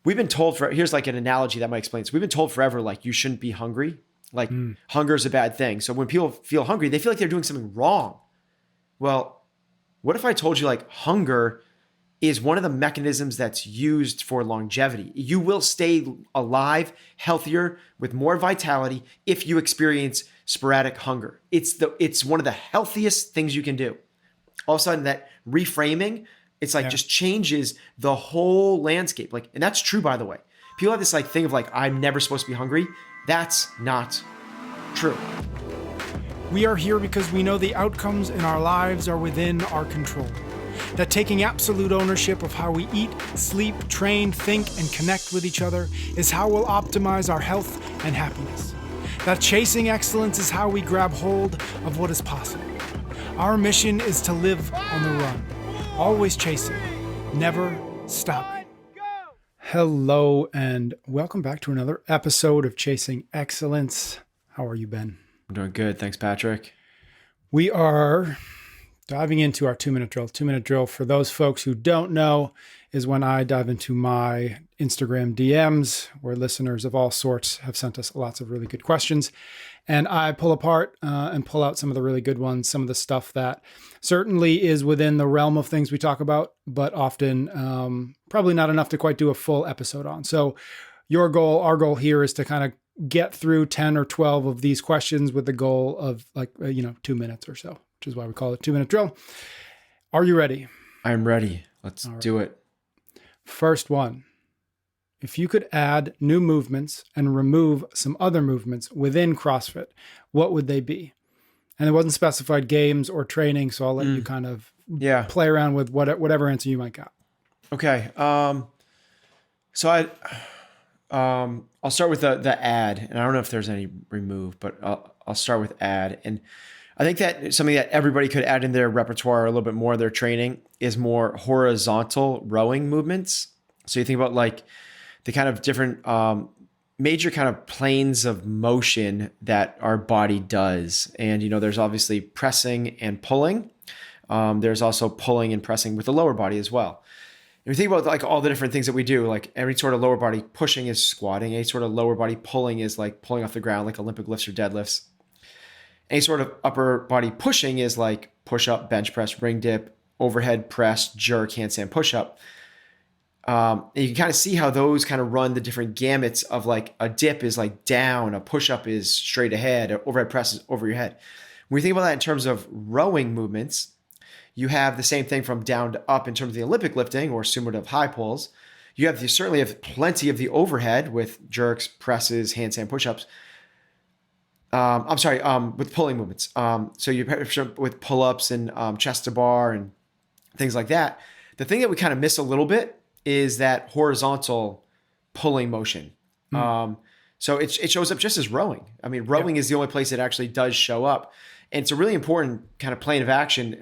we've been told here's like an analogy that might explain this. We've been told forever, like you shouldn't be hungry. Like hunger is a bad thing. So when people feel hungry, they feel like they're doing something wrong. Well, what if I told you like hunger is one of the mechanisms that's used for longevity? You will stay alive, healthier, with more vitality if you experience sporadic hunger. It's one of the healthiest things you can do. All of a sudden that reframing, it's like just changes the whole landscape. Like, and that's true, by the way. People have this like thing of like, I'm never supposed to be hungry. That's not true. We are here because we know the outcomes in our lives are within our control. That taking absolute ownership of how we eat, sleep, train, think, and connect with each other is how we'll optimize our health and happiness. That chasing excellence is how we grab hold of what is possible. Our mission is to live on the run, always chasing, never stopping. Hello, and welcome back to another episode of Chasing Excellence. How are you, Ben? I'm doing good. Thanks, Patrick. We are diving into our 2-minute drill. 2-minute drill, for those folks who don't know, is when I dive into my Instagram DMs, where listeners of all sorts have sent us lots of really good questions. And I pull apart and pull out some of the really good ones, some of the stuff that certainly is within the realm of things we talk about, but often probably not enough to quite do a full episode on. So our goal here is to kind of get through 10 or 12 of these questions with the goal of 2 minutes or so, which is why we call it 2-minute drill. Are you ready? I'm ready. Let's do it. First one. If you could add new movements and remove some other movements within CrossFit, what would they be? And it wasn't specified games or training, so I'll let you kind of play around with whatever answer you might got. Okay. So I'll start with the add, and I don't know if there's any remove, but I'll start with add. And I think that something that everybody could add in their repertoire a little bit more of their training is more horizontal rowing movements. So you think about like the kind of different major kind of planes of motion that our body does. And, there's obviously pressing and pulling. There's also pulling and pressing with the lower body as well. If you think about like all the different things that we do, like every sort of lower body pushing is squatting. Any sort of lower body pulling is like pulling off the ground, like Olympic lifts or deadlifts. Any sort of upper body pushing is like push up, bench press, ring dip, overhead press, jerk, handstand push up. And you can kind of see how those kind of run the different gamuts of like a dip is like down, a push up is straight ahead, an overhead press is over your head. When we think about that in terms of rowing movements, you have the same thing from down to up in terms of the Olympic lifting or summative high pulls. You certainly have plenty of the overhead with jerks, presses, handstand push-ups. With pulling movements. So you with pull-ups and chest to bar and things like that. The thing that we kind of miss a little bit is that horizontal pulling motion. So it shows up just as rowing. I mean, rowing is the only place it actually does show up. And it's a really important kind of plane of action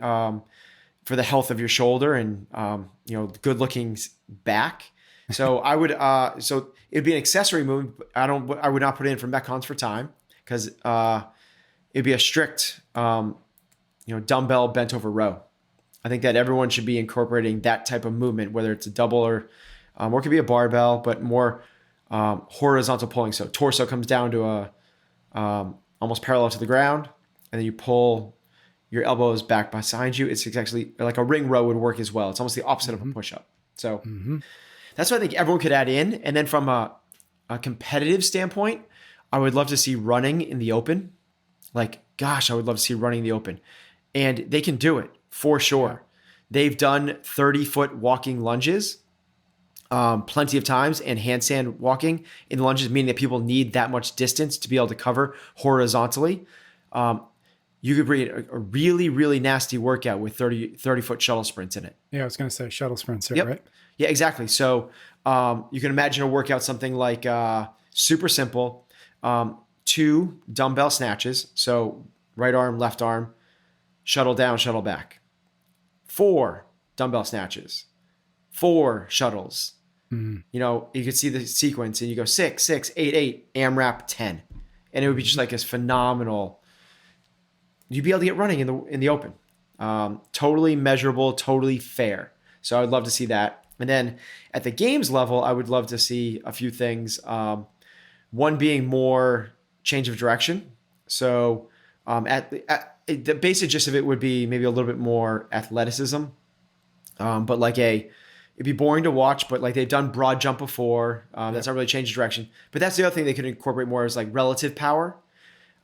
for the health of your shoulder and, good looking back. So I would, so it'd be an accessory movement. I would not put it in for Metcons for time because it'd be a strict, dumbbell bent over row. I think that everyone should be incorporating that type of movement, whether it's a double or it could be a barbell, but more horizontal pulling. So torso comes down to almost parallel to the ground, and then you pull your elbows back behind you. It's exactly like a ring row would work as well. It's almost the opposite of a push-up. So that's what I think everyone could add in. And then from a competitive standpoint, I would love to see running in the open. Like, gosh, I would love to see running in the open. And they can do it for sure. They've done 30-foot walking lunges plenty of times, and handstand walking in lunges, meaning that people need that much distance to be able to cover horizontally. You could bring a really, really nasty workout with 30-foot shuttle sprints in it. Yeah, I was going to say shuttle sprints, right? Yeah, exactly. So you can imagine a workout something like super simple, 2 dumbbell snatches. So right arm, left arm, shuttle down, shuttle back. 4 dumbbell snatches, 4 shuttles. You could see the sequence and you go 6, 6, 8, 8, AMRAP 10. And it would be just like this phenomenal, you'd be able to get running in the open. Totally measurable, totally fair. So I would love to see that. And then at the games level, I would love to see a few things. One being more change of direction. So the basic gist of it would be maybe a little bit more athleticism, but like it'd be boring to watch, but like they've done broad jump before. That's not really change of direction. But that's the other thing they could incorporate more is like relative power.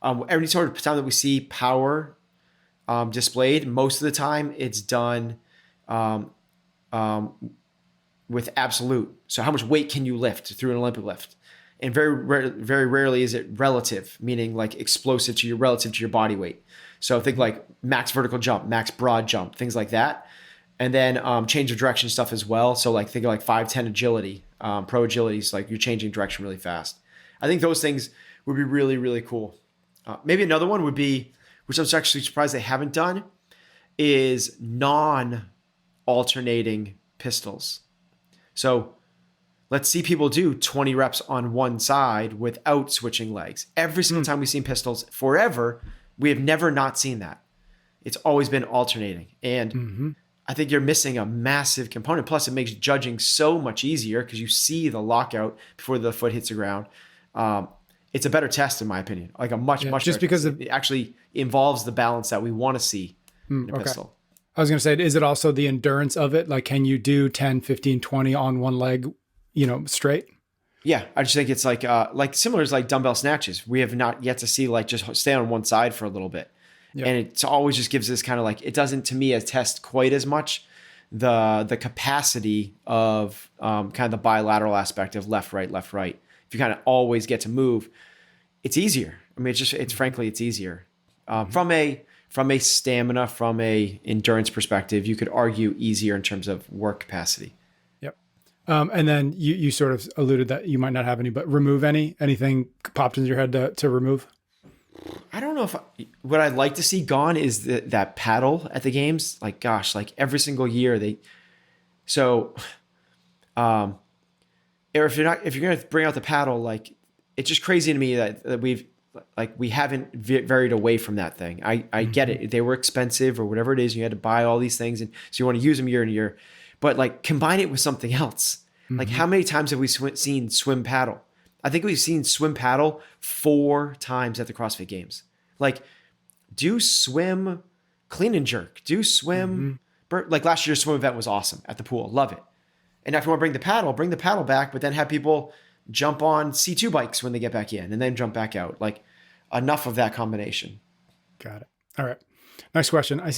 Every sort of time that we see power displayed, most of the time it's done with absolute. So how much weight can you lift through an Olympic lift? And very rarely is it relative, meaning like explosive to your relative to your body weight. So think like max vertical jump, max broad jump, things like that. And then change of direction stuff as well. So like think of like 5'10" agility, pro agility is like you're changing direction really fast. I think those things would be really, really cool. Maybe another one would be, which I'm actually surprised they haven't done, is non-alternating pistols. So let's see people do 20 reps on one side without switching legs. Every single time we've seen pistols forever, we have never not seen that. It's always been alternating. And I think you're missing a massive component. Plus, it makes judging so much easier because you see the lockout before the foot hits the ground. It's a better test, in my opinion. Like a much just better because it actually involves the balance that we want to see in a pistol. I was going to say, is it also the endurance of it? Like, can you do 10, 15, 20 on one leg, straight? Yeah, I just think it's like similar as like dumbbell snatches. We have not yet to see like just stay on one side for a little bit. Yep. And it always just gives this kind of like, it doesn't to me test quite as much the capacity of kind of the bilateral aspect of left, right. If you kind of always get to move, it's easier. I mean, frankly, it's easier. From a stamina, from a endurance perspective, you could argue easier in terms of work capacity. Yep. And then you sort of alluded that you might not have any, but remove anything popped into your head to remove? I don't know if what I'd like to see gone is that paddle at the games. Like, gosh, like every single year or if you're going to bring out the paddle, like it's just crazy to me that we haven't varied away from that thing. I get it. They were expensive or whatever it is. You had to buy all these things. And so you want to use them year in year, but like combine it with something else. Like how many times have we seen swim paddle? I think we've seen swim paddle 4 times at the CrossFit Games. Like do swim clean and jerk, do swim. Like last year's swim event was awesome at the pool. Love it. And if you want to bring the paddle back, but then have people jump on C2 bikes when they get back in and then jump back out. Like enough of that combination. Got it. All right. Next question. I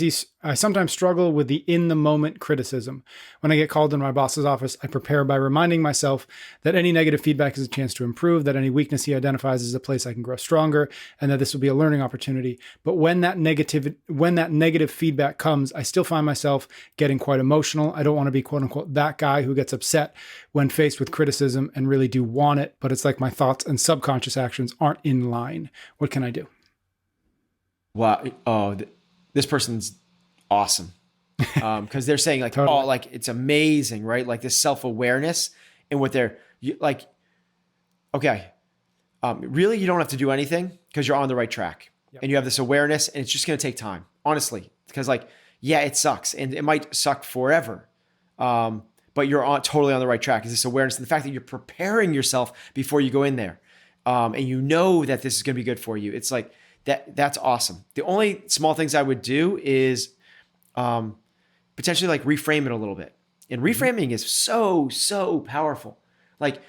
sometimes struggle with the in the moment criticism. When I get called in my boss's office, I prepare by reminding myself that any negative feedback is a chance to improve, that any weakness he identifies is a place I can grow stronger, and that this will be a learning opportunity. But when that negative feedback comes, I still find myself getting quite emotional. I don't want to be quote unquote that guy who gets upset when faced with criticism and really do want it, but it's like my thoughts and subconscious actions aren't in line. What can I do? Wow. This person's awesome. Because they're saying like, Totally. like it's amazing, right? Like this self-awareness and what like, okay, really you don't have to do anything because you're on the right track. Yep. And you have this awareness and it's just going to take time, honestly. Because like, yeah, it sucks and it might suck forever. But you're totally on the right track. Is this awareness and the fact that you're preparing yourself before you go in there. And you know that this is going to be good for you. It's like, that's awesome. The only small things I would do is potentially like reframe it a little bit. And reframing is so powerful. Like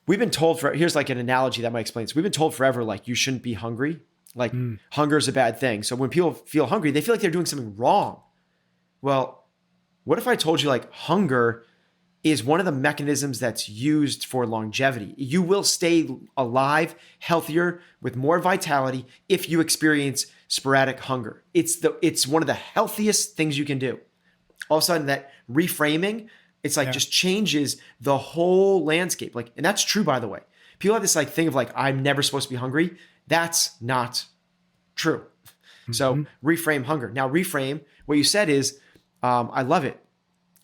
we've been told here's like an analogy that might explain this. We've been told forever, like you shouldn't be hungry. Like hunger is a bad thing. So when people feel hungry, they feel like they're doing something wrong. Well, what if I told you like hunger is one of the mechanisms that's used for longevity. You will stay alive, healthier, with more vitality if you experience sporadic hunger. It's one of the healthiest things you can do. All of a sudden that reframing, it's like just changes the whole landscape. Like, and that's true, by the way. People have this like thing of like, I'm never supposed to be hungry. That's not true. So reframe hunger. Now reframe, what you said is, I love it.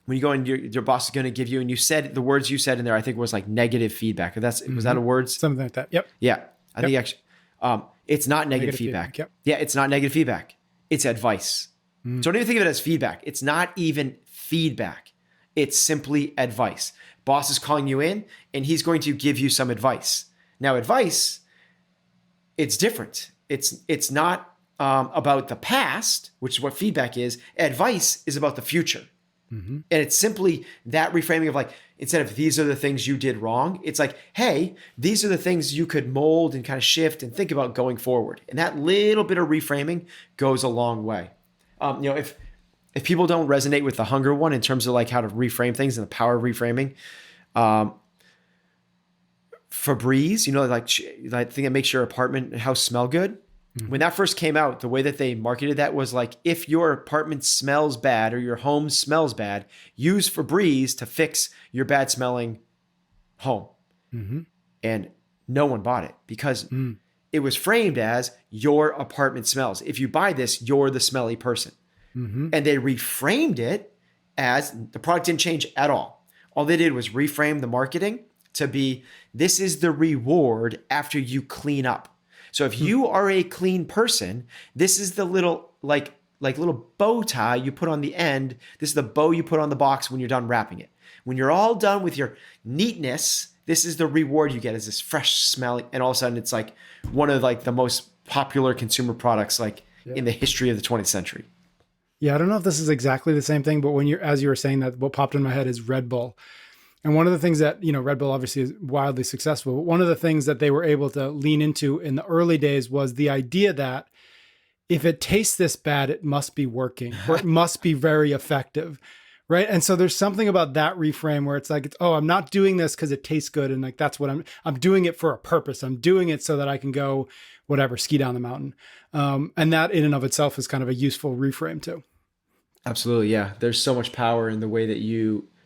When you go and your boss is going to give you, and you said the words you said in there, I think was like negative feedback. Was that a word? Something like that. Yep. Yeah. I think actually, it's not negative feedback. Yep. Yeah. It's not negative feedback. It's advice. So don't even think of it as feedback. It's not even feedback. It's simply advice. Boss is calling you in and he's going to give you some advice. Now, advice, it's different. It's not about the past, which is what feedback is. Advice is about the future. Mm-hmm. And it's simply that reframing of like, instead of these are the things you did wrong, it's like, hey, these are the things you could mold and kind of shift and think about going forward. And that little bit of reframing goes a long way. If people don't resonate with the hunger one in terms of like how to reframe things and the power of reframing, Febreze, that thing that makes your apartment and house smell good. Mm-hmm. When that first came out, the way that they marketed that was like, if your apartment smells bad or your home smells bad, use Febreze to fix your bad smelling home. Mm-hmm. And no one bought it because it was framed as your apartment smells. If you buy this, you're the smelly person. Mm-hmm. And they reframed it as the product didn't change at all. All they did was reframe the marketing to be, this is the reward after you clean up. So if you are a clean person, this is the little like little bow tie you put on the end. This is the bow you put on the box when you're done wrapping it. When you're all done with your neatness, this is the reward you get, is this fresh smelling. And all of a sudden it's like one of like the most popular consumer products in the history of the 20th century. Yeah, I don't know if this is exactly the same thing, but as you were saying that, what popped in my head is Red Bull. And one of the things that, Red Bull obviously is wildly successful, but one of the things that they were able to lean into in the early days was the idea that if it tastes this bad, it must be working or it must be very effective, right? And so there's something about that reframe where it's like, I'm not doing this because it tastes good. And like, that's what I'm doing it for a purpose. I'm doing it so that I can go, ski down the mountain. And that in and of itself is kind of a useful reframe too. Absolutely. Yeah. There's so much power in the way that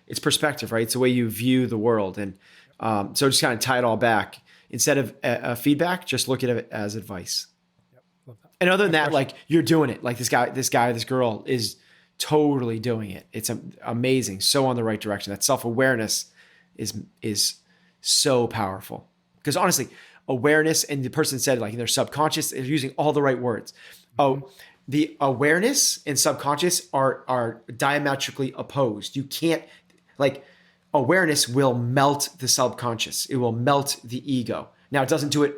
it's perspective, right? It's the way you view the world. And so just kind of tie it all back. Instead of feedback, just look at it as advice. Yep, love that. And other than that, like you're doing it. Like this girl is totally doing it. It's amazing. So on the right direction. That self-awareness is so powerful. Because honestly, awareness, and the person said like in their subconscious, they're using all the right words. Mm-hmm. The awareness and subconscious are diametrically opposed. You can't, awareness will melt the subconscious. It will melt the ego. Now it doesn't do it.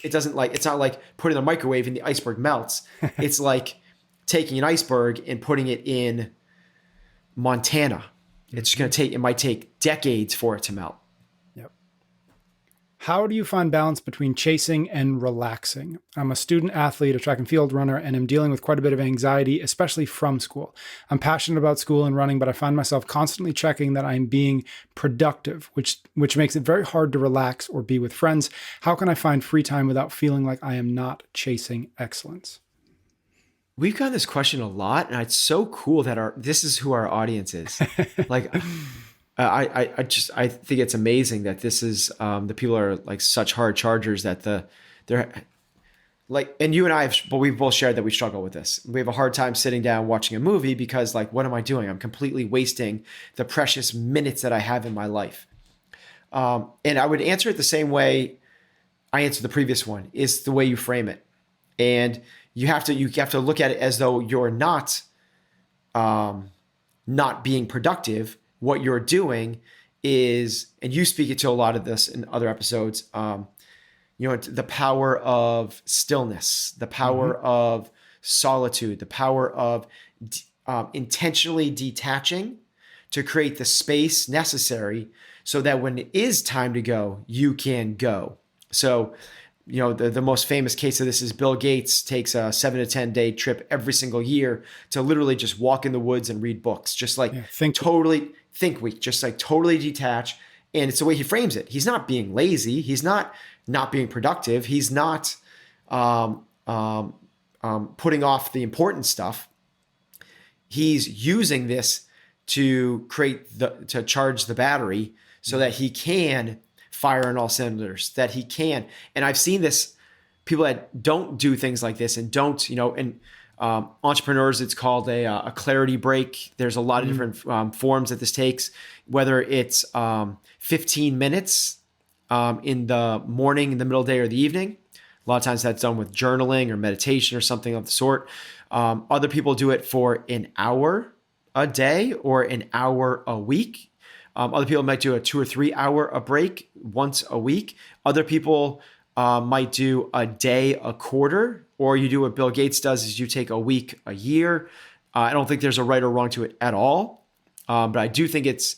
It's not like putting it in the microwave and the iceberg melts. It's like taking an iceberg and putting it in Montana. It's it might take decades for it to melt. How do you find balance between chasing and relaxing? I'm a student athlete, a track and field runner, and am dealing with quite a bit of anxiety, especially from school. I'm passionate about school and running, but I find myself constantly checking that I'm being productive, which makes it very hard to relax or be with friends. How can I find free time without feeling like I am not chasing excellence? We've gotten this question a lot, and it's so cool that this is who our audience is. I think it's amazing that this is the people are like such hard chargers that they're like, and you and I we've both shared that we struggle with this. We have a hard time sitting down watching a movie because like, what am I doing? I'm completely wasting the precious minutes that I have in my life. And I would answer it the same way I answered the previous one, is the way you frame it. And you have to look at it as though you're not being productive. What you're doing is, and you speak it to a lot of this in other episodes, the power of stillness, the power of solitude, the power of intentionally detaching to create the space necessary so that when it is time to go, you can go. So, the most famous case of this is Bill Gates takes a 7 to 10 day trip every single year to literally just walk in the woods and read books, just like think week, just like totally detach. And it's the way he frames it. He's not being lazy. He's not being productive. He's not putting off the important stuff. He's using this to to charge the battery so that he can fire on all cylinders, that he can. And I've seen this, people that don't do things like this and don't, entrepreneurs, it's called a clarity break. There's a lot of different forms that this takes, whether it's 15 minutes in the morning, in the middle of the day, or the evening. A lot of times that's done with journaling or meditation or something of the sort. Other people do it for an hour a day or an hour a week. Other people might do a 2 or 3 hour a break once a week. Other people might do a day a quarter, or you do what Bill Gates does is you take a week a year. I don't think there's a right or wrong to it at all. But I do think it's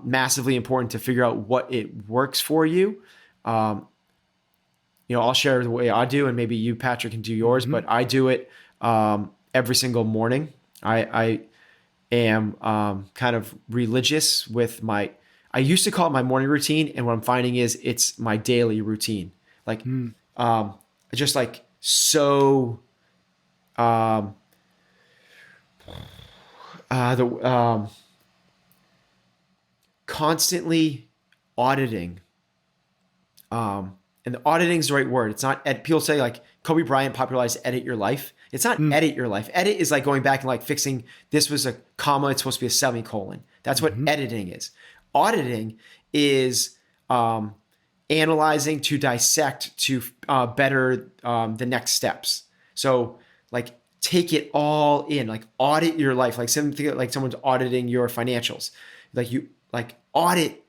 massively important to figure out what it works for you. I'll share the way I do, and maybe you, Patrick, can do yours, but I do it every single morning. I am kind of religious with I used to call it my morning routine, and what I'm finding is it's my daily routine. Just like so constantly auditing. And the auditing is the right word. It's not, people say like Kobe Bryant popularized edit your life. It's not edit your life. Edit is like going back and like fixing, this was a comma, it's supposed to be a semicolon. That's what editing is. Auditing is analyzing to dissect to better the next steps. So like take it all in, like audit your life, like something like someone's auditing your financials. Like you like audit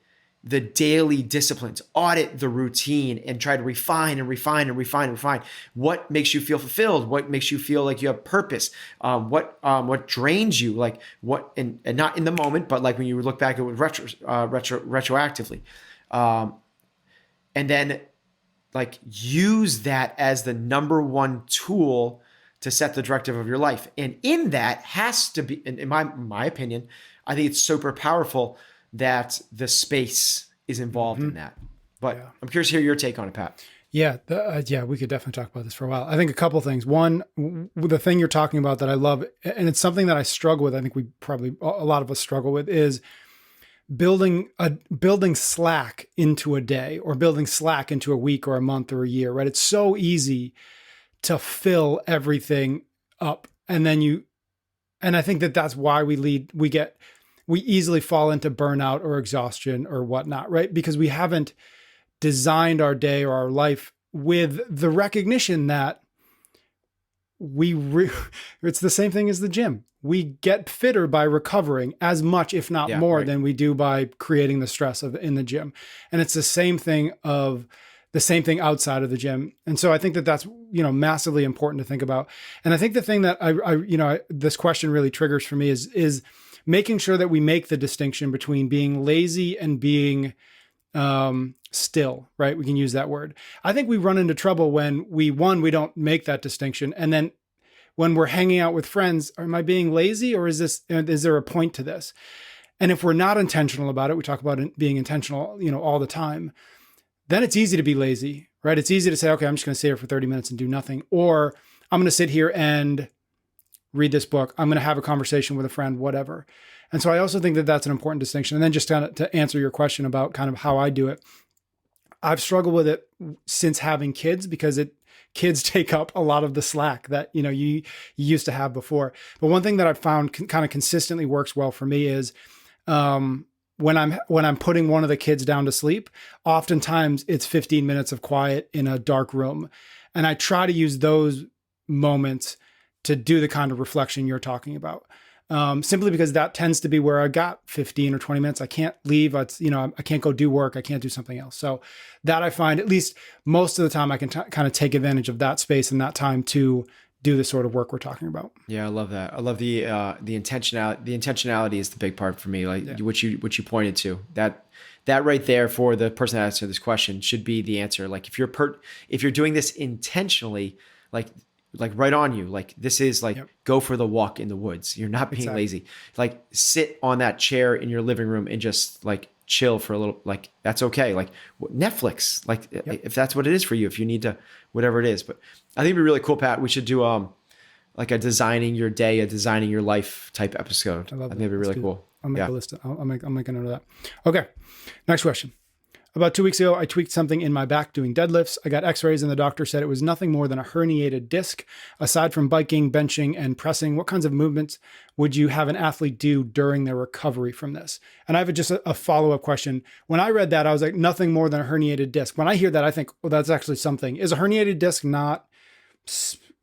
the daily disciplines, audit the routine, and try to refine and refine and refine and refine. What makes you feel fulfilled? What makes you feel like you have purpose? What drains you? Like what, and not in the moment, but like when you look back at it retroactively. And then like use that as the number one tool to set the directive of your life. And in that has to be, in my opinion, I think it's super powerful that the space is involved in that. But I'm curious to hear your take on it, Pat. Yeah. We could definitely talk about this for a while. I think a couple of things. One, the thing you're talking about that I love, and it's something that I struggle with, I think a lot of us struggle with, is building slack into a day, or building slack into a week or a month or a year, right? It's so easy to fill everything up. And I think that's why we easily fall into burnout or exhaustion or whatnot, right? Because we haven't designed our day or our life with the recognition that it's the same thing as the gym. We get fitter by recovering as much, if not more, than we do by creating the stress in the gym. And it's the same thing outside of the gym. And so I think that's, massively important to think about. And I think the thing that this question really triggers for me is making sure that we make the distinction between being lazy and being still, right? We can use that word. I think we run into trouble when we don't make that distinction. And then when we're hanging out with friends, am I being lazy, or is there a point to this? And if we're not intentional about it, we talk about being intentional, all the time, then it's easy to be lazy, right? It's easy to say, okay, I'm just going to sit here for 30 minutes and do nothing. Or I'm going to sit here and read this book. I'm going to have a conversation with a friend, whatever. And so I also think that that's an important distinction. And then just to answer your question about kind of how I do it, I've struggled with it since having kids, because kids take up a lot of the slack that, you used to have before. But one thing that I've found kind of consistently works well for me is, when I'm putting one of the kids down to sleep, oftentimes it's 15 minutes of quiet in a dark room. And I try to use those moments to do the kind of reflection you're talking about. Simply because that tends to be where I got 15 or 20 minutes. I can't leave. I can't go do work. I can't do something else. So that I find, at least most of the time, I can kind of take advantage of that space and that time to do the sort of work we're talking about. Yeah, I love that. I love the intentionality. The intentionality is the big part for me, what you pointed to. That right there, for the person that answered this question, should be the answer. Like if you're doing this intentionally, like right on you, like this is like, go for the walk in the woods. You're not being lazy. Like sit on that chair in your living room and just like chill for a little, like that's okay. Like Netflix, like if that's what it is for you, if you need to, whatever it is. But I think it'd be really cool, Pat. We should do like a designing your day, a designing your life type episode. I think it'd be really cool. I'll make a list. I'll make a note of that. Okay. Next question. About 2 weeks ago, I tweaked something in my back doing deadlifts. I got x-rays and the doctor said it was nothing more than a herniated disc. Aside from biking, benching, and pressing, what kinds of movements would you have an athlete do during their recovery from this? And I have just a follow-up question. When I read that, I was like, nothing more than a herniated disc. When I hear that, I think, well, that's actually something. Is a herniated disc not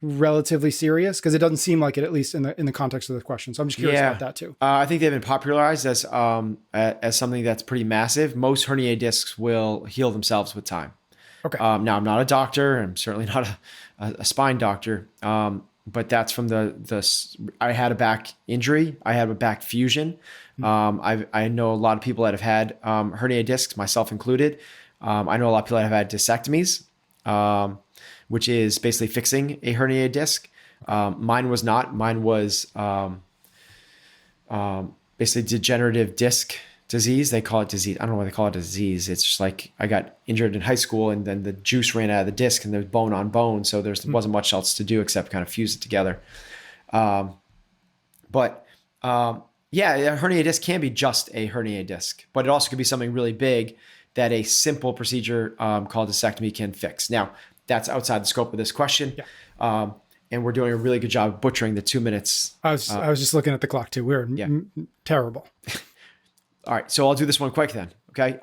relatively serious? Because it doesn't seem like it, at least in the context of the question. So I'm just curious about that too. I think they've been popularized as something that's pretty massive. Most herniated discs will heal themselves with time. Okay. Now I'm not a doctor. I'm certainly not a spine doctor. But that's from I had a back injury. I had a back fusion. I know a lot of people that have had herniated discs, myself included. I know a lot of people that have had dissectomies, which is basically fixing a herniated disc. Mine was not. Mine was basically degenerative disc disease. They call it disease. I don't know why they call it a disease. It's just like I got injured in high school and then the juice ran out of the disc and there's bone on bone. So there wasn't much else to do except kind of fuse it together. Yeah, a herniated disc can be just a herniated disc, but it also could be something really big that a simple procedure called dissectomy can fix. Now, that's outside the scope of this question. Yeah. And we're doing a really good job of butchering the 2 minutes. I was just looking at the clock too. We're terrible. All right, so I'll do this one quick then. Okay,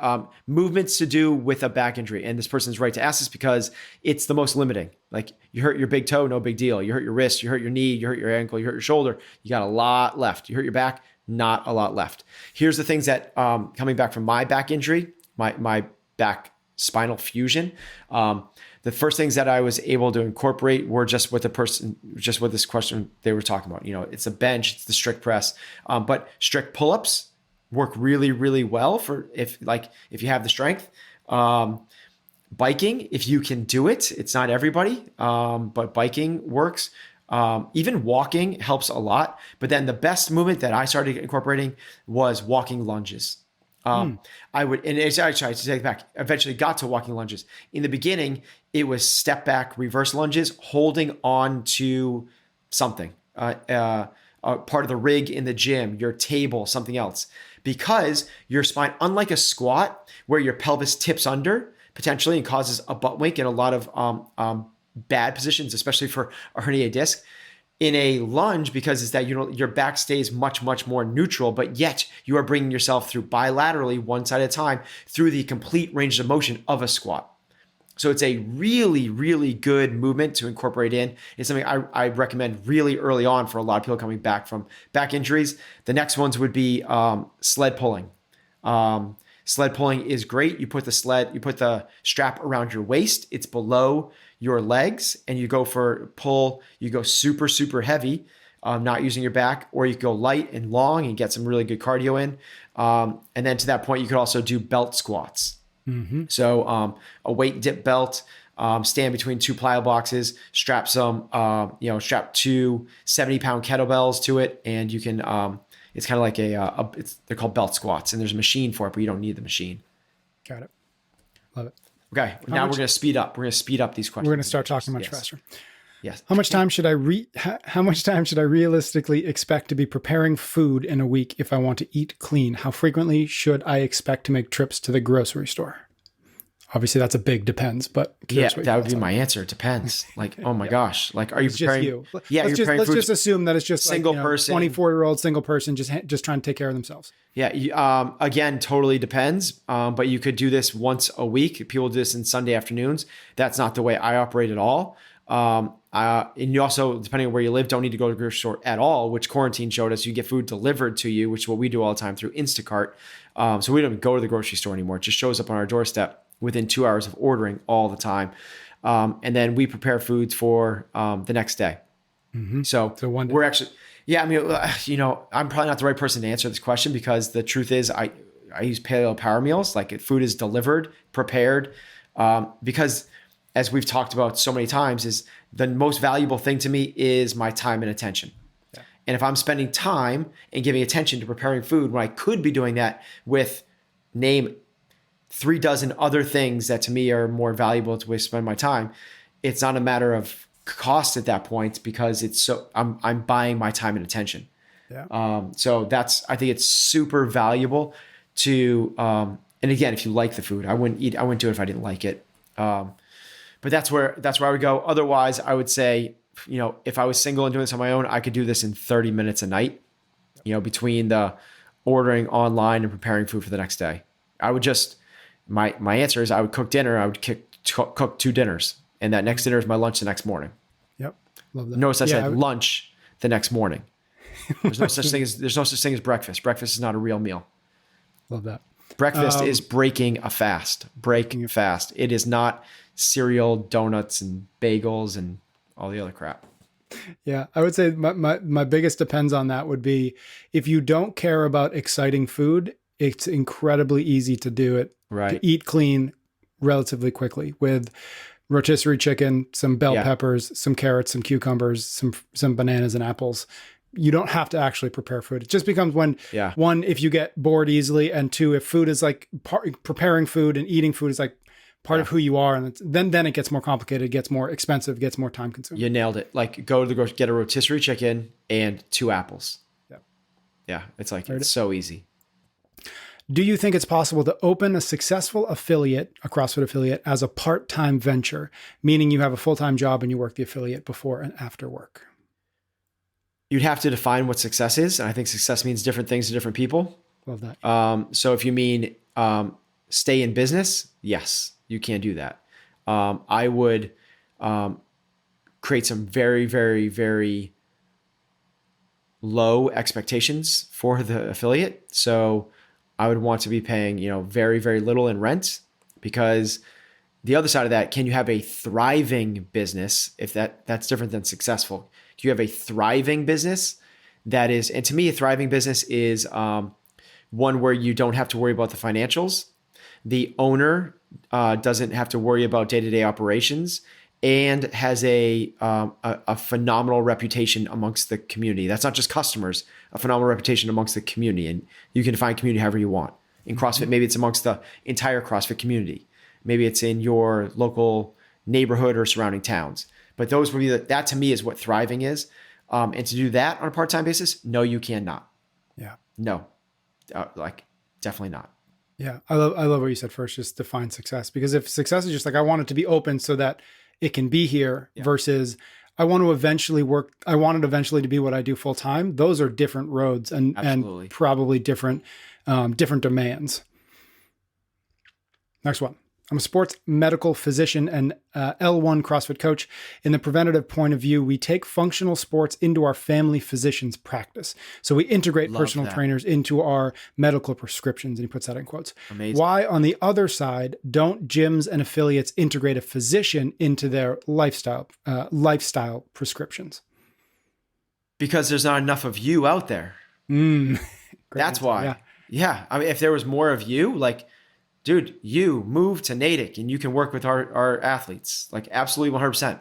movements to do with a back injury, and this person's right to ask this because it's the most limiting. Like you hurt your big toe, no big deal. You hurt your wrist, you hurt your knee, you hurt your ankle, you hurt your shoulder. You got a lot left. You hurt your back, not a lot left. Here's the things that coming back from my back injury, my back spinal fusion. The first things that I was able to incorporate were just what this question they were talking about. It's a bench, it's the strict press, but strict pull-ups work really, really well for if you have the strength. Biking, if you can do it, it's not everybody, but biking works. Even walking helps a lot. But then the best movement that I started incorporating was walking lunges. I would, and it's actually, to take it back, eventually got to walking lunges. In the beginning, it was step back, reverse lunges, holding on to something, part of the rig in the gym, your table, something else. Because your spine, unlike a squat where your pelvis tips under potentially and causes a butt wink in a lot of bad positions, especially for a herniated disc, in a lunge, because it's that your back stays much, much more neutral, but yet you are bringing yourself through bilaterally, one side at a time, through the complete range of motion of a squat. So it's a really, really good movement to incorporate in. It's something I recommend really early on for a lot of people coming back from back injuries. The next ones would be sled pulling. Sled pulling is great. You put the strap around your waist. It's below your legs, and you go for pull. You go super, super heavy, not using your back, or you go light and long and get some really good cardio in. And then to that point, you could also do belt squats. Mm-hmm. So a weight dip belt, stand between two plyo boxes, strap two 70-pound kettlebells to it, and you can. It's kind of like they're called belt squats, and there's a machine for it, but you don't need the machine. Got it. Love it. Okay, now we're going to speed up. We're going to speed up these questions. We're going to start talking much faster. Yes. How much time should I realistically expect to be preparing food in a week if I want to eat clean? How frequently should I expect to make trips to the grocery store? Obviously, that's a big depends, but that would be my answer. It depends. Like, oh my gosh, like, are you preparing? Just you. Yeah, let's just assume that it's just single person, 24-year-old single person, just trying to take care of themselves. Yeah. Again, totally depends. But you could do this once a week. People do this in Sunday afternoons. That's not the way I operate at all. And you also, depending on where you live, don't need to go to the grocery store at all, which quarantine showed us. You get food delivered to you, which is what we do all the time through Instacart. So we don't even go to the grocery store anymore. It just shows up on our doorstep within 2 hours of ordering all the time. And then we prepare foods for the next day. Mm-hmm. So we're actually, I'm probably not the right person to answer this question because the truth is I use paleo power meals. Like food is delivered, prepared, because as we've talked about so many times, is the most valuable thing to me is my time and attention. Yeah. And if I'm spending time and giving attention to preparing food when I could be doing that with name 3 dozen other things that to me are more valuable to spend my time, it's not a matter of cost at that point because I'm buying my time and attention. Yeah. So I think it's super valuable to, and again, if you like the food, I wouldn't do it if I didn't like it. But that's where I would go. Otherwise, I would say, if I was single and doing this on my own, I could do this in 30 minutes a night, between the ordering online and preparing food for the next day. I would just, my answer is I would cook dinner. I would cook 2 dinners, and that next dinner is my lunch the next morning. Yep. Love that. No such Yeah, thing as lunch the next morning. There's no such thing as breakfast. Breakfast is not a real meal. love that. Breakfast is breaking a fast. Break fast. It is not cereal, donuts, and bagels and all the other crap. Yeah, I would say my biggest depends on that would be if you don't care about exciting food, it's incredibly easy to do it, Right. to eat clean relatively quickly with rotisserie chicken, some bell peppers, some carrots, some cucumbers, some bananas and apples. You don't have to actually prepare food. It just becomes one, if you get bored easily, and two, if food is like preparing food and eating food is like part of who you are, and then it gets more complicated, it gets more expensive, gets more time consuming. You nailed it. Like go to the grocery, get a rotisserie chicken and 2 apples. Yeah. It's like, it's so easy. Do you think it's possible to open a successful affiliate, a CrossFit affiliate, as a part-time venture, meaning you have a full-time job and you work the affiliate before and after work? You'd have to define what success is. And I think success means different things to different people. Love that. So if you mean stay in business, yes, you can do that. I would create some very, very, very low expectations for the affiliate. So I would want to be paying, very, very little in rent, because the other side of that, can you have a thriving business? If that's different than successful. Do you have a thriving business that is, and to me, a thriving business is one where you don't have to worry about the financials. The owner doesn't have to worry about day-to-day operations and has a phenomenal reputation amongst the community. That's not just customers, a phenomenal reputation amongst the community. And you can define community however you want. In CrossFit, maybe it's amongst the entire CrossFit community. Maybe it's in your local neighborhood or surrounding towns. But those would be that to me is what thriving is. And to do that on a part-time basis, no, you cannot. Yeah. No, definitely not. Yeah. I love what you said first, just define success. Because if success is just like, I want it to be open so that it can be here versus I want it eventually to be what I do full time. Those are different roads and probably different demands. Next one. I'm a sports medical physician and L1 CrossFit coach. In the preventative point of view, we take functional sports into our family physician's practice. So we integrate personal trainers into our medical prescriptions, and he puts that in quotes. Amazing. Why, on the other side, don't gyms and affiliates integrate a physician into their lifestyle prescriptions? Because there's not enough of you out there. That's why. Yeah. I mean, if there was more of you, like, dude, you move to Natick and you can work with our athletes, like absolutely 100%.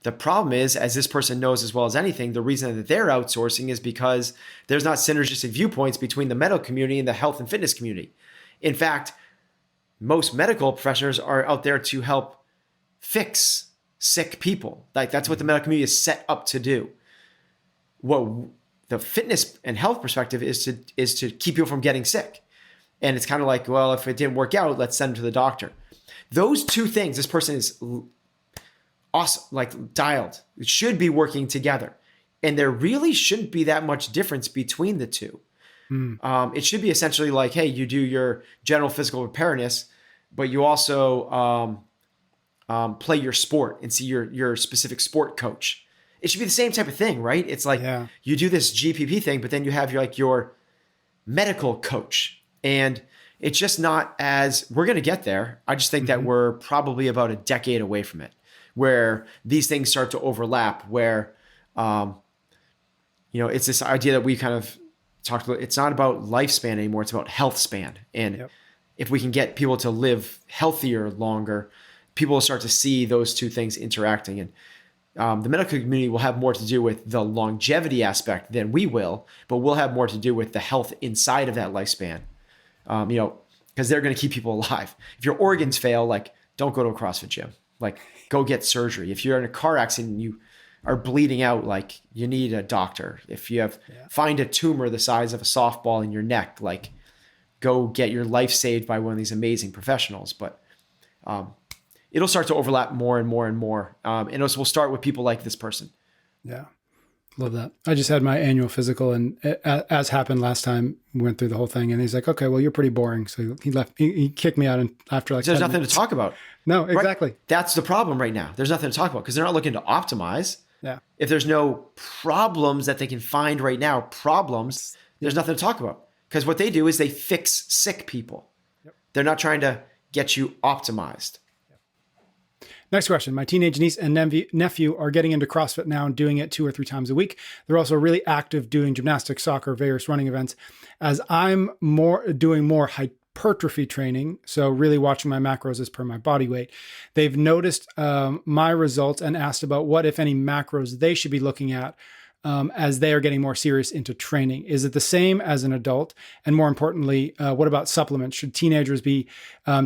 The problem is, as this person knows as well as anything, the reason that they're outsourcing is because there's not synergistic viewpoints between the medical community and the health and fitness community. In fact, most medical professionals are out there to help fix sick people. Like that's what the medical community is set up to do. What the fitness and health perspective is to keep people from getting sick. And it's kind of like, well, if it didn't work out, let's send them to the doctor. Those two things, this person is awesome, like dialed. It should be working together. And there really shouldn't be that much difference between the two. It should be essentially like, hey, you do your general physical preparedness, but you also play your sport and see your specific sport coach. It should be the same type of thing, right? It's like you do this GPP thing, but then you have your medical coach. And it's just not as, we're going to get there. I just think that we're probably about a decade away from it, where these things start to overlap, where, it's this idea that we kind of talked about. It's not about lifespan anymore. It's about health span. And if we can get people to live healthier longer, people will start to see those two things interacting. And the medical community will have more to do with the longevity aspect than we will, but we'll have more to do with the health inside of that lifespan. Because they're going to keep people alive. If your organs fail, like, don't go to a CrossFit gym. Like, go get surgery. If you're in a car accident and you are bleeding out, like, you need a doctor. If you find a tumor the size of a softball in your neck, like, go get your life saved by one of these amazing professionals. But it'll start to overlap more and more and more. And we'll start with people like this person. Yeah. Love that. I just had my annual physical, and as happened last time, we went through the whole thing, and he's like, okay, well, you're pretty boring. So he left, he kicked me out, and after like, there's nothing to talk about. No, exactly. Right? That's the problem right now. There's nothing to talk about because they're not looking to optimize. Yeah. If there's no problems that they can find right now, problems, there's nothing to talk about. Because what they do is they fix sick people. Yep. They're not trying to get you optimized. Next question. My teenage niece and nephew are getting into CrossFit now and doing it 2 or 3 times a week. They're also really active doing gymnastics, soccer, various running events. As I'm doing more hypertrophy training, so really watching my macros as per my body weight, they've noticed my results and asked about what, if any, macros they should be looking at as they are getting more serious into training. Is it the same as an adult? And more importantly, what about supplements? Should teenagers be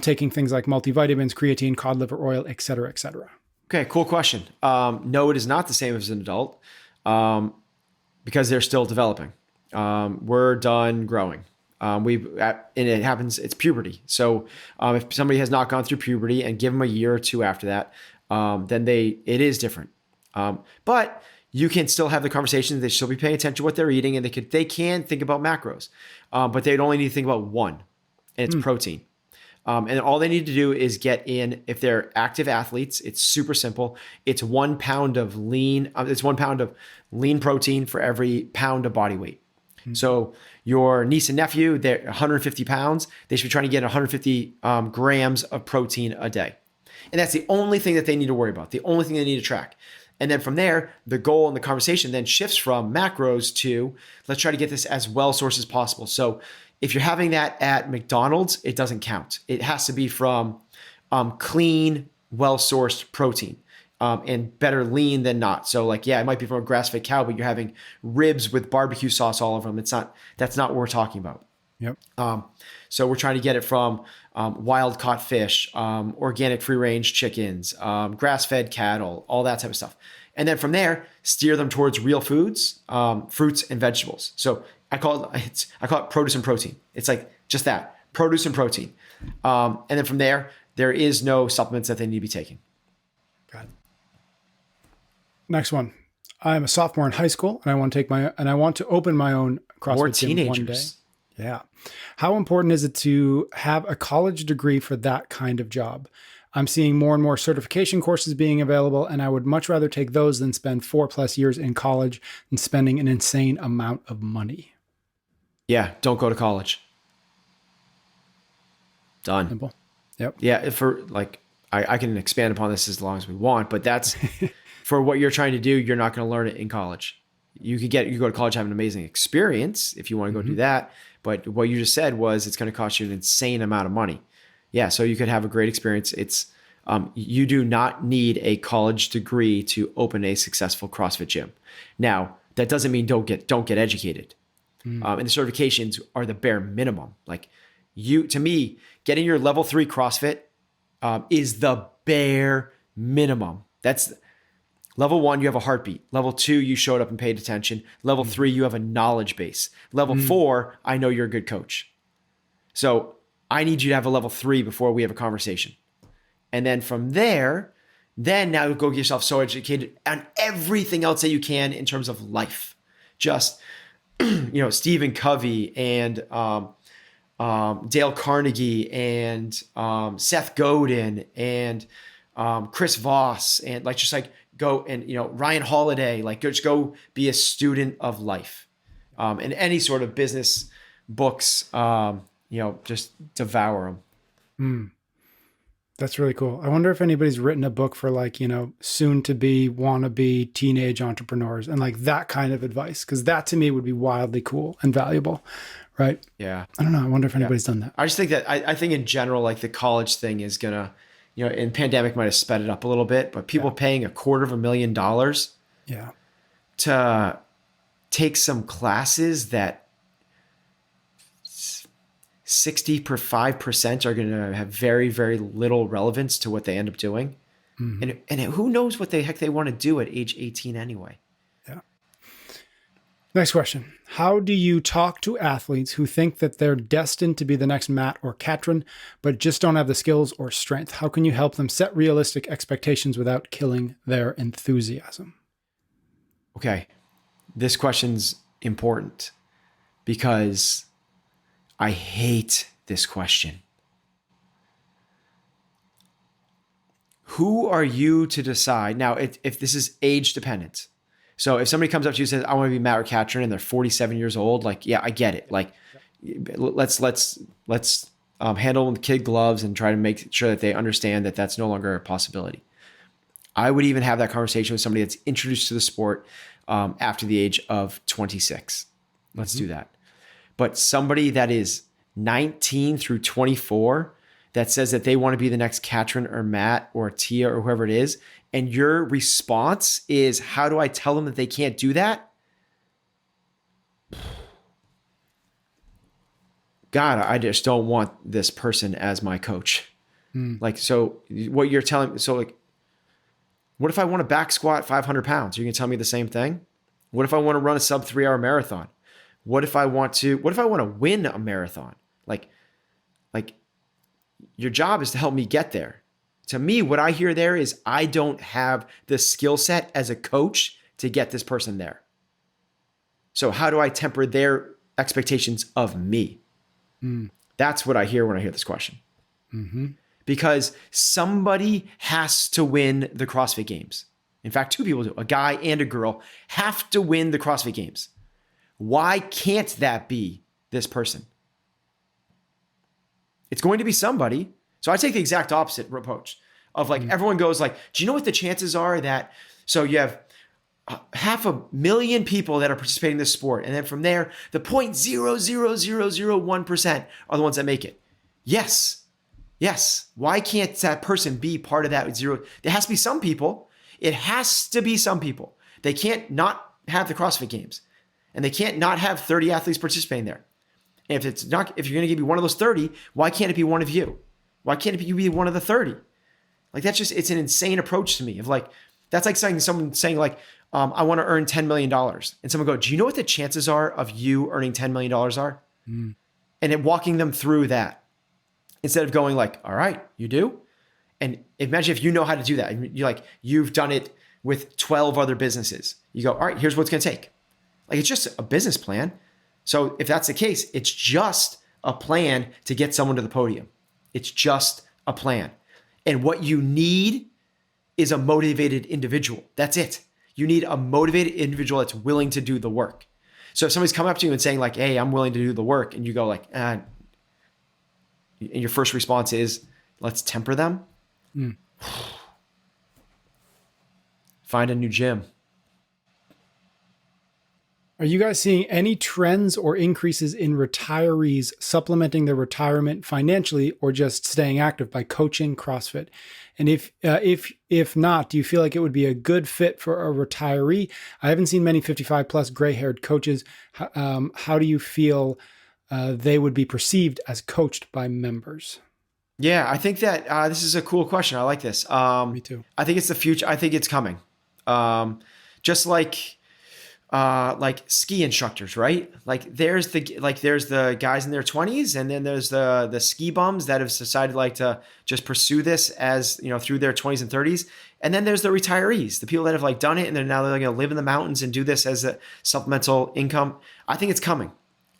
taking things like multivitamins, creatine, cod liver oil, et cetera, et cetera? Okay, cool question. No, it is not the same as an adult because they're still developing. We're done growing. And it happens, it's puberty. So if somebody has not gone through puberty and give them a year or two after that, then it is different. But you can still have the conversation. They should still be paying attention to what they're eating, and they can think about macros, but they'd only need to think about one, and it's protein. And all they need to do is get in. If they're active athletes, it's super simple. It's 1 pound of lean. It's 1 pound of lean protein for every pound of body weight. So your niece and nephew, they're 150 pounds. They should be trying to get 150 grams of protein a day, and that's the only thing that they need to worry about. The only thing they need to track. And then from there, the goal and the conversation then shifts from macros to let's try to get this as well sourced as possible. So if you're having that at McDonald's, it doesn't count. It has to be from clean, well-sourced protein and better lean than not. So like, yeah, it might be from a grass-fed cow, but you're having ribs with barbecue sauce all over them. That's not what we're talking about. Yep. So we're trying to get it from wild caught fish, organic free range chickens, grass-fed cattle, all that type of stuff. And then from there, steer them towards real foods, fruits and vegetables. So I call it produce and protein. It's like just that, produce and protein. And then from there is no supplements that they need to be taking. Got it. Next one. I'm a sophomore in high school and I want to open my own CrossFit gym one day. Yeah. How important is it to have a college degree for that kind of job? I'm seeing more and more certification courses being available, and I would much rather take those than spend 4+ years in college and spending an insane amount of money. Yeah. Don't go to college. Done. Simple. Yep. Yeah. I can expand upon this as long as we want, but that's for what you're trying to do. You're not going to learn it in college. You go to college, have an amazing experience if you want to go do that. But what you just said was it's going to cost you an insane amount of money. Yeah. So you could have a great experience. You do not need a college degree to open a successful CrossFit gym. Now, that doesn't mean don't get educated. And the certifications are the bare minimum. Like to me, getting your level 3 CrossFit is the bare minimum. That's level 1, you have a heartbeat. Level 2, you showed up and paid attention. Level 3, you have a knowledge base. Level 4, I know you're a good coach. So I need you to have a level 3 before we have a conversation. And then from there, now go get yourself so educated on everything else that you can in terms of life. Just, Stephen Covey and Dale Carnegie and Seth Godin and Chris Voss and go and, Ryan Holiday, just go be a student of life and any sort of business books, just devour them. That's really cool. I wonder if anybody's written a book for soon to be wannabe teenage entrepreneurs and that kind of advice. Cause that to me would be wildly cool and valuable. Right. Yeah. I don't know. I wonder if anybody's done that. I just think that I think in general, the college thing is gonna, and pandemic might have sped it up a little bit, but people paying $250,000 to take some classes that 65% are going to have very, very little relevance to what they end up doing. And who knows what the heck they want to do at age 18 anyway. Yeah. Next question. How do you talk to athletes who think that they're destined to be the next Matt or Katrin, but just don't have the skills or strength? How can you help them set realistic expectations without killing their enthusiasm? Okay. This question's important because I hate this question. who are you to decide? Now, if this is age dependent. So if somebody comes up to you and says, I want to be Matt Catron and they're 47 years old, like, yeah, I get it. Like, let's handle with kid gloves and try to make sure that they understand that that's no longer a possibility. I would even have that conversation with somebody that's introduced to the sport after the age of 26. Let's do that. But somebody that is 19 through 24 that says that they want to be the next Katrin or Matt or Tia or whoever it is, and your response is, how do I tell them that they can't do that? God, I just don't want this person as my coach. Like, so what you're telling me, so like, what if I want to back squat 500 pounds? You're going to tell me the same thing? What if I want to run a sub 3 hour marathon? What if I want to win a marathon? Like your job is to help me get there. To me, what I hear there is I don't have the skill set as a coach to get this person there. So how do I temper their expectations of me? That's what I hear when I hear this question. Because somebody has to win the CrossFit Games. In fact, two people do. A guy and a girl have to win the CrossFit Games. Why can't that be this person? It's going to be somebody. So I take the exact opposite approach of like, everyone goes like, do you know what the chances are that, so you have 500,000 people that are participating in this sport. And then from there, the 0.00001% are the ones that make it. Yes. Why can't that person be part of that zero? There has to be some people. It has to be some people. They can't not have the CrossFit Games, and they can't not have 30 athletes participating there. And if you're going to give me one of those 30, why can't it be one of you? Why can't it be one of the 30? Like, it's an insane approach to me of like, that's like someone saying like, I want to earn $10 million. And someone go, do you know what the chances are of you earning $10 million are? And then walking them through that instead of going like, all right, you do. And imagine if you know how to do that. You've done it with 12 other businesses. You go, all right, here's what it's going to take. Like, it's just a business plan. So if that's the case, it's just a plan to get someone to the podium. It's just a plan. And what you need is a motivated individual. That's it. You need a motivated individual that's willing to do the work. So if somebody's coming up to you and saying like, hey, I'm willing to do the work, and you go like, and your first response is, let's temper them. Find a new gym. Are you guys seeing any trends or increases in retirees supplementing their retirement financially or just staying active by coaching CrossFit? And if not, do you feel like it would be a good fit for a retiree? I haven't seen many 55 plus gray-haired coaches. How do you feel they would be perceived as coached by members? Yeah, I think that this is a cool question. I like this. Me too. I think it's the future. I think it's coming. Just like ski instructors, right? There's the guys in their 20s, and then there's the ski bums that have decided like to just pursue this as, through their 20s and 30s. And then there's the retirees, the people that have like done it, and they're going to live in the mountains and do this as a supplemental income. I think it's coming.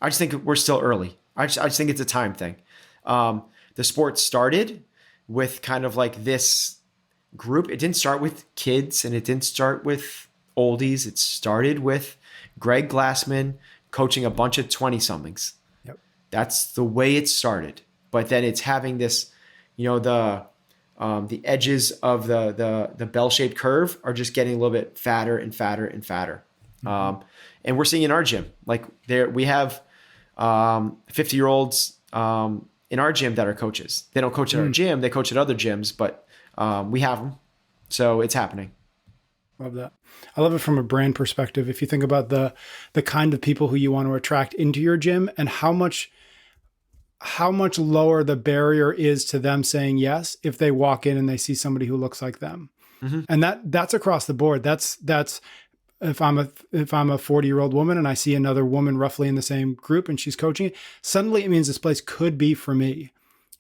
I just think we're still early. I just think it's a time thing. The sport started with kind of like this group. It didn't start with kids, and it didn't start with oldies. It started with Greg Glassman coaching a bunch of 20-somethings. Yep. That's the way it started. But then it's having this, the edges of the bell-shaped curve are just getting a little bit fatter and fatter and fatter. And we're seeing in our gym, like we have 50-year-olds in our gym that are coaches. They don't coach at our gym. They coach at other gyms, but we have them. So it's happening. Love that. I love it from a brand perspective. If you think about the kind of people who you want to attract into your gym and how much lower the barrier is to them saying yes if they walk in and they see somebody who looks like them. And that's across the board. That's if I'm a 40-year-old woman and I see another woman roughly in the same group and she's coaching it, suddenly it means this place could be for me.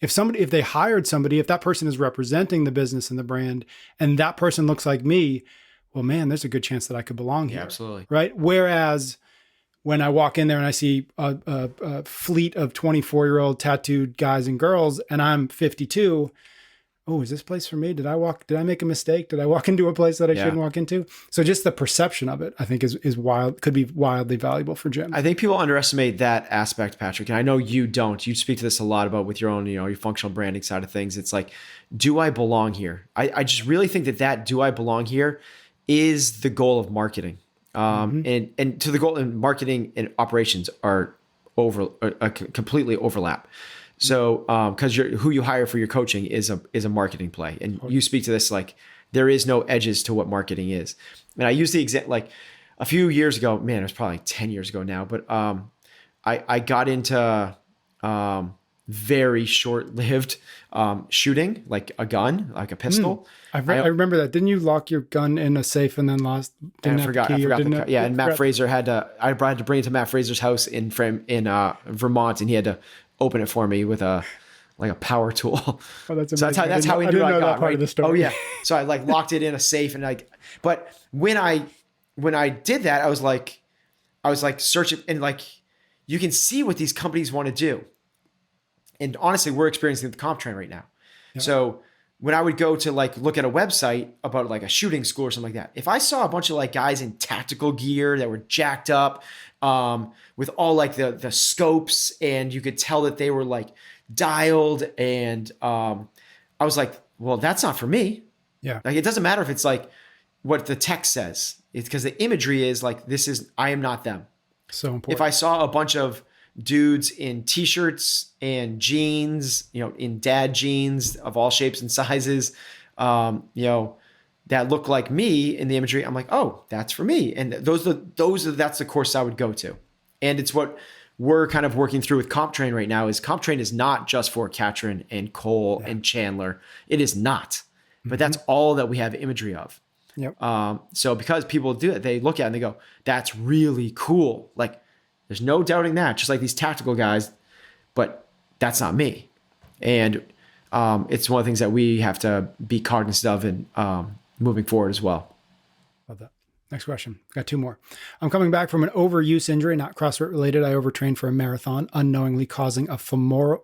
If they hired somebody, if that person is representing the business and the brand and that person looks like me, well, man, there's a good chance that I could belong here. Yeah, absolutely. Right. Whereas when I walk in there and I see a fleet of 24-year-old tattooed guys and girls and I'm 52, oh, is this place for me? Did I make a mistake? Did I walk into a place that I shouldn't walk into? So just the perception of it, I think is wild, could be wildly valuable for gyms. I think people underestimate that aspect, Patrick. And I know you don't. You speak to this a lot about with your own, your functional branding side of things. It's like, do I belong here? I just really think that do I belong here is the goal of marketing. And to the goal in marketing and operations are completely overlap. So, because who you hire for your coaching is a marketing play, and you speak to this like there is no edges to what marketing is. And I use the example like a few years ago, man, it was probably like 10 years ago now, but I got into very short-lived shooting, like a gun, like a pistol. I remember that. Didn't you lock your gun in a safe and then lost? I forgot. And Matt Fraser had to. I had to bring it to Matt Fraser's house in Vermont, and he had to open it for me with a power tool. Oh, that's amazing. So that's how we knew I got part of the story. Oh yeah. So I like locked it in a safe, and but when I did that, I was like searching, and like you can see what these companies want to do. And honestly, we're experiencing the comp trend right now. Yeah. So when I would go to like look at a website about like a shooting school or something like that, if I saw a bunch of like guys in tactical gear that were jacked up, with all like the scopes, and you could tell that they were like dialed, and I was like, well, that's not for me. Yeah. Like it doesn't matter if it's like what the text says. It's because the imagery is like, I am not them. So important. If I saw a bunch of dudes in t-shirts and jeans, in dad jeans of all shapes and sizes, that look like me in the imagery, I'm like, oh, that's for me. And that's the course I would go to. And it's what we're kind of working through with CompTrain right now. Is CompTrain is not just for Katrin and Cole and Chandler. It is not, but that's all that we have imagery of. Yep. So because people do it, they look at it and they go, that's really cool. Like there's no doubting that, just like these tactical guys, but that's not me. And it's one of the things that we have to be cognizant of and moving forward as well. Love that. Next question. Got two more. I'm coming back from an overuse injury, not CrossFit related. I overtrained for a marathon, unknowingly causing a femoral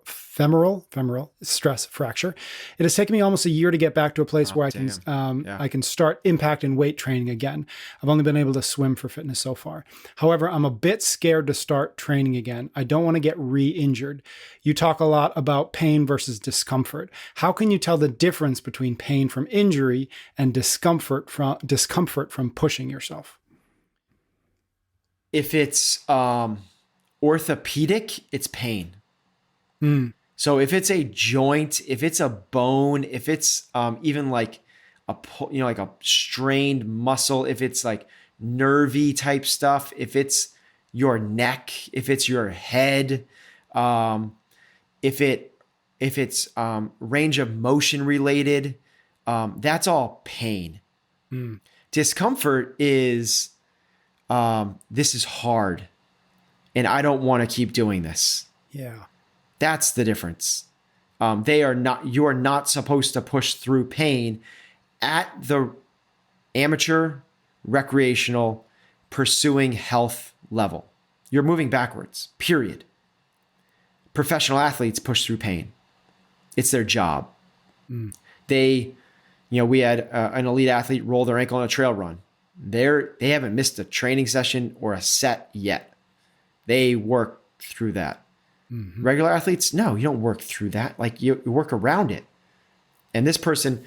stress fracture. It has taken me almost a year to get back to a place where I can start impact and weight training again. I've only been able to swim for fitness so far. However, I'm a bit scared to start training again. I don't want to get re-injured. You talk a lot about pain versus discomfort. How can you tell the difference between pain from injury and discomfort from pushing yourself? If it's orthopedic, it's pain. So if it's a joint, if it's a bone, if it's even like like a strained muscle, if it's like nervy type stuff, if it's your neck, if it's your head, if it's range of motion related, that's all pain. Discomfort is this is hard and I don't want to keep doing this. Yeah. That's the difference. You are not supposed to push through pain at the amateur, recreational, pursuing health level. You're moving backwards, period. Professional athletes push through pain. It's their job. We had an elite athlete roll their ankle on a trail run. They haven't missed a training session or a set yet. They work through that. Regular athletes, no, you don't work through that. Like you work around it. And this person,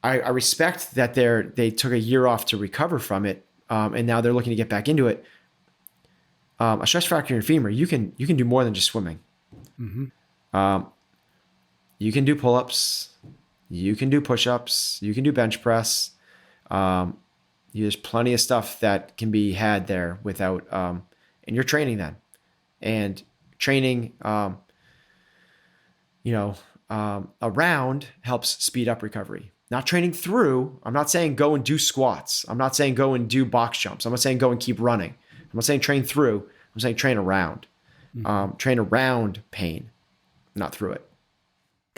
I respect that they took a year off to recover from it, and now they're looking to get back into it. A stress fracture in your femur, you can do more than just swimming. You can do pull-ups, you can do push-ups, you can do bench press. There's plenty of stuff that can be had there without, and you're training then. And training, around helps speed up recovery. Not training through. I'm not saying go and do squats. I'm not saying go and do box jumps. I'm not saying go and keep running. I'm not saying train through. I'm saying train around. Train around pain, not through it.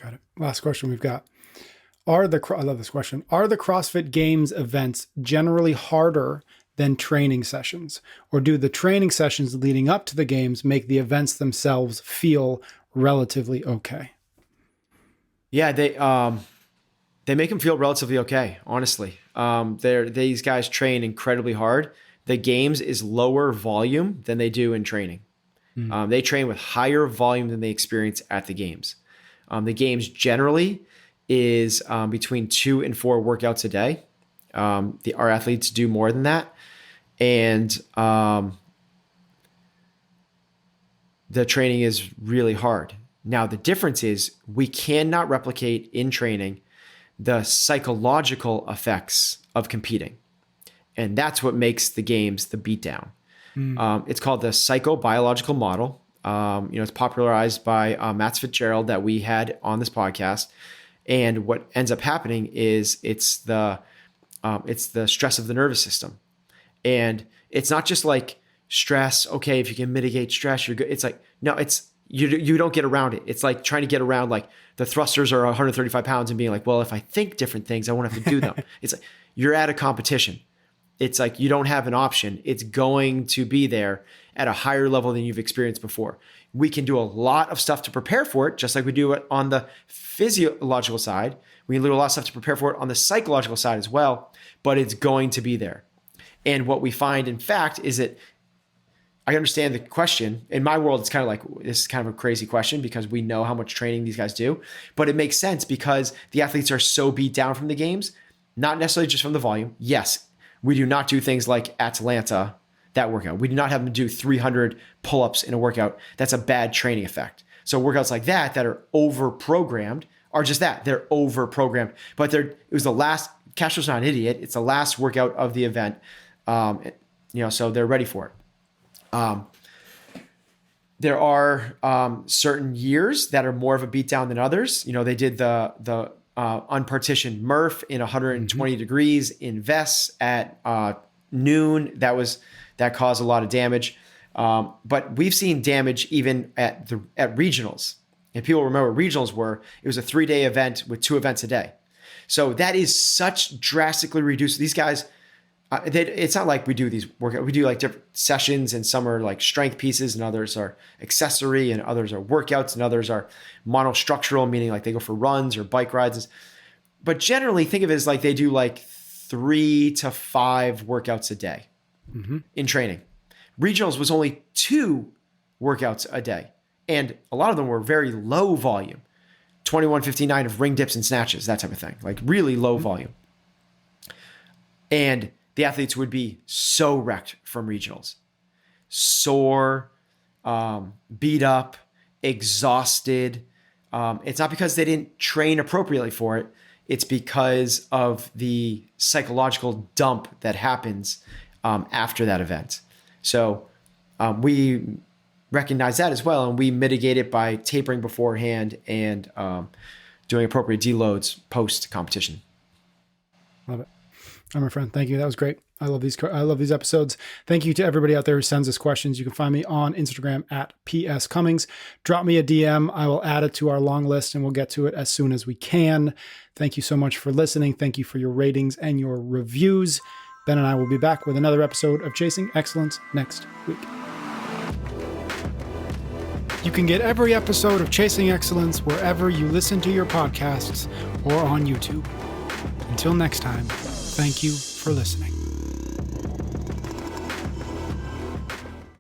Got it. Last question we've got. I love this question. Are the CrossFit Games events generally harder than training sessions? Or do the training sessions leading up to the games make the events themselves feel relatively okay? Yeah, They make them feel relatively okay, honestly. These guys train incredibly hard. The games is lower volume than they do in training. They train with higher volume than they experience at the games. The games generally is between 2 and 4 workouts a day. Our athletes do more than that. And the training is really hard. Now, the difference is we cannot replicate in training the psychological effects of competing. And that's what makes the games the beatdown. It's called the psychobiological model. It's popularized by Matt Fitzgerald that we had on this podcast. And what ends up happening is it's the stress of the nervous system. And it's not just like stress. Okay, if you can mitigate stress, you're good. It's like, no, it's you don't get around it. It's like trying to get around like the thrusters are 135 pounds and being like, well, if I think different things, I won't have to do them. It's like you're at a competition. It's like you don't have an option. It's going to be there at a higher level than you've experienced before. We can do a lot of stuff to prepare for it, just like we do it on the physiological side. We can do a lot of stuff to prepare for it on the psychological side as well, but it's going to be there. And what we find, in fact, is that I understand the question. In my world, it's kind of like, this is kind of a crazy question because we know how much training these guys do, but it makes sense because the athletes are so beat down from the games, not necessarily just from the volume. Yes, we do not do things like Atlanta, that workout. We do not have them do 300 pull-ups in a workout. That's a bad training effect. So workouts like that are over-programmed are just that. They're over-programmed. But it was the last, Castro's not an idiot. It's the last workout of the event. So they're ready for it. There are certain years that are more of a beatdown than others. They did the unpartitioned Murph in 120 degrees in vests at noon. That caused a lot of damage. But we've seen damage even at regionals. And people remember what regionals were. It was a 3-day event with 2 events a day. So that is such drastically reduced. These guys, it's not like we do these workouts. We do like different sessions, and some are like strength pieces and others are accessory and others are workouts and others are monostructural, meaning like they go for runs or bike rides. But generally think of it as like they do like 3 to 5 workouts a day in training. Regionals was only 2 workouts a day. And a lot of them were very low volume, 21:59 of ring dips and snatches, that type of thing, like really low volume. And the athletes would be so wrecked from regionals, sore, beat up, exhausted. It's not because they didn't train appropriately for it. It's because of the psychological dump that happens after that event. So we recognize that as well, and we mitigate it by tapering beforehand and doing appropriate deloads post competition. Love it. All right, my friend. Thank you. That was great. I love these episodes. Thank you to everybody out there who sends us questions. You can find me on Instagram at PS Cummings. Drop me a DM. I will add it to our long list and we'll get to it as soon as we can. Thank you so much for listening. Thank you for your ratings and your reviews. Ben and I will be back with another episode of Chasing Excellence next week. You can get every episode of Chasing Excellence wherever you listen to your podcasts or on YouTube. Until next time, thank you for listening.